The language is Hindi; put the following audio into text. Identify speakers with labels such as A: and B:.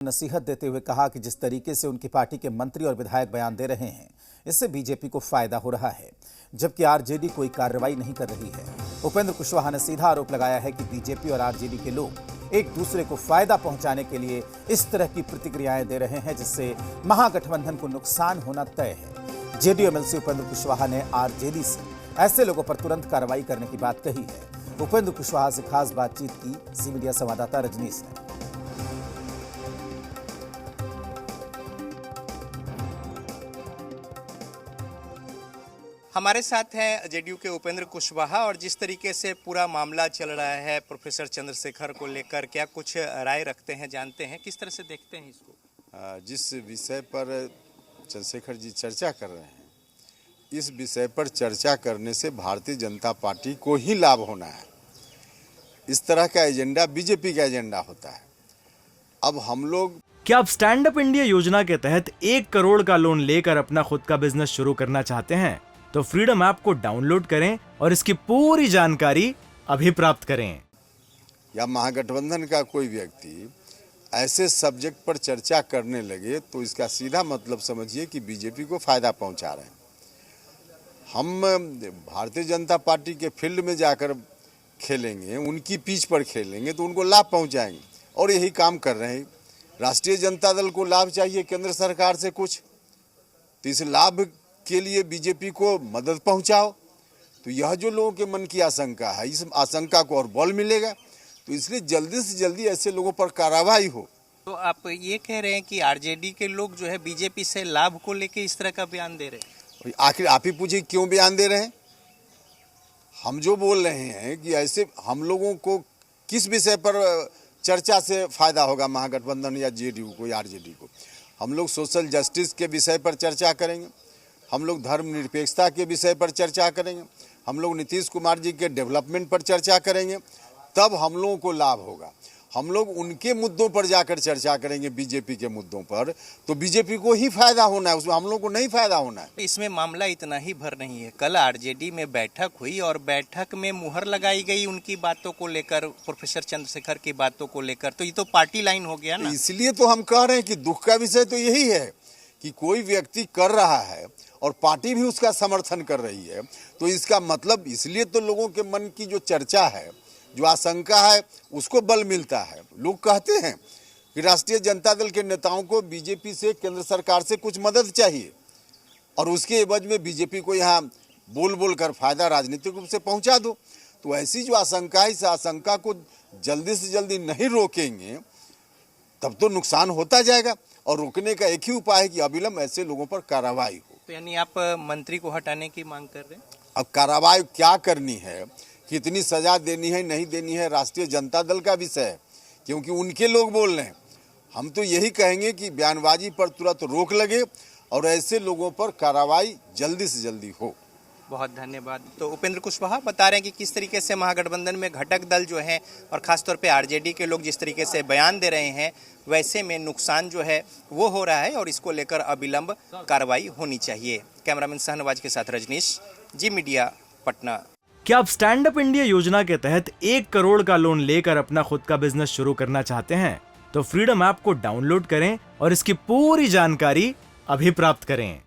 A: नसीहत देते हुए कहा कि जिस तरीके से उनकी पार्टी के मंत्री और विधायक बयान दे रहे हैं, इससे बीजेपी को फायदा हो रहा है, जबकि आरजेडी कोई कार्रवाई नहीं कर रही है। उपेंद्र कुशवाहा ने सीधा आरोप लगाया है कि बीजेपी और आरजेडी के लोग एक दूसरे को फायदा पहुंचाने के लिए इस तरह की प्रतिक्रियाएं दे रहे हैं, जिससे महागठबंधन को नुकसान होना तय है। जेडीयू एमएलसी उपेंद्र कुशवाहा ने आरजेडी से ऐसे लोगों पर तुरंत कार्रवाई करने की बात कही है। उपेंद्र कुशवाहा से खास बातचीत की सी मीडिया संवाददाता रजनीश ने।
B: हमारे साथ हैं जेडीयू के उपेंद्र कुशवाहा, और जिस तरीके से पूरा मामला चल रहा है प्रोफेसर चंद्रशेखर को लेकर, क्या कुछ राय रखते हैं, जानते हैं, किस तरह से देखते हैं इसको?
C: जिस विषय पर चंद्रशेखर जी चर्चा कर रहे हैं, इस विषय पर चर्चा करने से भारतीय जनता पार्टी को ही लाभ होना है। इस तरह का एजेंडा बीजेपी का एजेंडा होता है। अब हम लोग
D: क्या आप स्टैंड अप इंडिया योजना के तहत 1 करोड़ का लोन लेकर अपना खुद का बिजनेस शुरू करना चाहते हैं? तो फ्रीडम ऐप को डाउनलोड करें और इसकी पूरी जानकारी अभी प्राप्त करें।
C: या महागठबंधन का कोई व्यक्ति ऐसे सब्जेक्ट पर चर्चा करने लगे तो इसका सीधा मतलब समझिए कि बीजेपी को फायदा पहुंचा रहे हैं। हम भारतीय जनता पार्टी के फील्ड में जाकर खेलेंगे, उनकी पिच पर खेलेंगे तो उनको लाभ पहुंचाएंगे, और यही काम कर रहे हैं। राष्ट्रीय जनता दल को लाभ चाहिए केंद्र सरकार से कुछ, तो इस लाभ के लिए बीजेपी को मदद पहुंचाओ। तो यह जो लोगों के मन की आशंका है, इस आशंका को और बल मिलेगा। तो इसलिए जल्दी से जल्दी ऐसे लोगों पर कार्रवाई हो।
B: तो आप ये कह रहे हैं कि आरजेडी के लोग जो है बीजेपी से लाभ को लेके इस तरह का बयान दे रहे हैं?
C: आखिर आप ही पूछिए क्यों बयान दे रहे हैं। हम जो बोल रहे हैं कि ऐसे हम लोगों को किस विषय पर चर्चा से फायदा होगा, महागठबंधन या जेडीयू को या आरजेडी को? हम लोग सोशल जस्टिस के विषय पर चर्चा करेंगे, हम लोग धर्मनिरपेक्षता के विषय पर चर्चा करेंगे, हम लोग नीतीश कुमार जी के डेवलपमेंट पर चर्चा करेंगे, तब हम लोगों को लाभ होगा। हम लोग उनके मुद्दों पर जाकर चर्चा करेंगे, बीजेपी के मुद्दों पर, तो बीजेपी को ही फायदा होना है, उसमें हम लोग को नहीं फायदा होना है।
B: इसमें मामला इतना ही भर नहीं है। कल आरजेडी में बैठक हुई और बैठक में मुहर लगाई गई उनकी बातों को लेकर, प्रोफेसर चंद्रशेखर की बातों को लेकर। तो ये तो पार्टी लाइन हो गया ना।
C: इसलिए तो हम कह रहे हैं कि दुख का विषय तो यही है कि कोई व्यक्ति कर रहा है और पार्टी भी उसका समर्थन कर रही है। तो इसका मतलब, इसलिए तो लोगों के मन की जो चर्चा है, जो आशंका है, उसको बल मिलता है। लोग कहते हैं कि राष्ट्रीय जनता दल के नेताओं को बीजेपी से, केंद्र सरकार से कुछ मदद चाहिए, और उसके एवज में बीजेपी को यहाँ बोल बोल कर फायदा राजनीतिक रूप से पहुँचा दो। तो ऐसी जो आशंका है, इस आशंका को जल्दी से जल्दी नहीं रोकेंगे तब तो नुकसान होता जाएगा, और रोकने का एक ही उपाय है कि अविलंब ऐसे लोगों पर कार्रवाई हो।
B: तो यानी आप मंत्री को हटाने की मांग कर रहे हैं?
C: अब कार्रवाई क्या करनी है, कितनी सजा देनी है, नहीं देनी है, राष्ट्रीय जनता दल का विषय है, क्योंकि उनके लोग बोल रहे हैं। हम तो यही कहेंगे कि बयानबाजी पर तुरंत रोक लगे और ऐसे लोगों पर कार्रवाई जल्दी से जल्दी हो।
B: बहुत धन्यवाद। तो उपेंद्र कुशवाहा बता रहे हैं कि किस तरीके से महागठबंधन में घटक दल जो हैं, और खासतौर पे आरजेडी के लोग जिस तरीके से बयान दे रहे हैं, वैसे में नुकसान जो है वो हो रहा है, और इसको लेकर अविलंब कार्रवाई होनी चाहिए। कैमरामैन शाहनवाज के साथ रजनीश, जी मीडिया, पटना।
D: क्या आप स्टैंड अप इंडिया योजना के तहत 1 करोड़ का लोन लेकर अपना खुद का बिजनेस शुरू करना चाहते हैं? तो फ्रीडम ऐप को डाउनलोड करें और इसकी पूरी जानकारी अभी प्राप्त करें।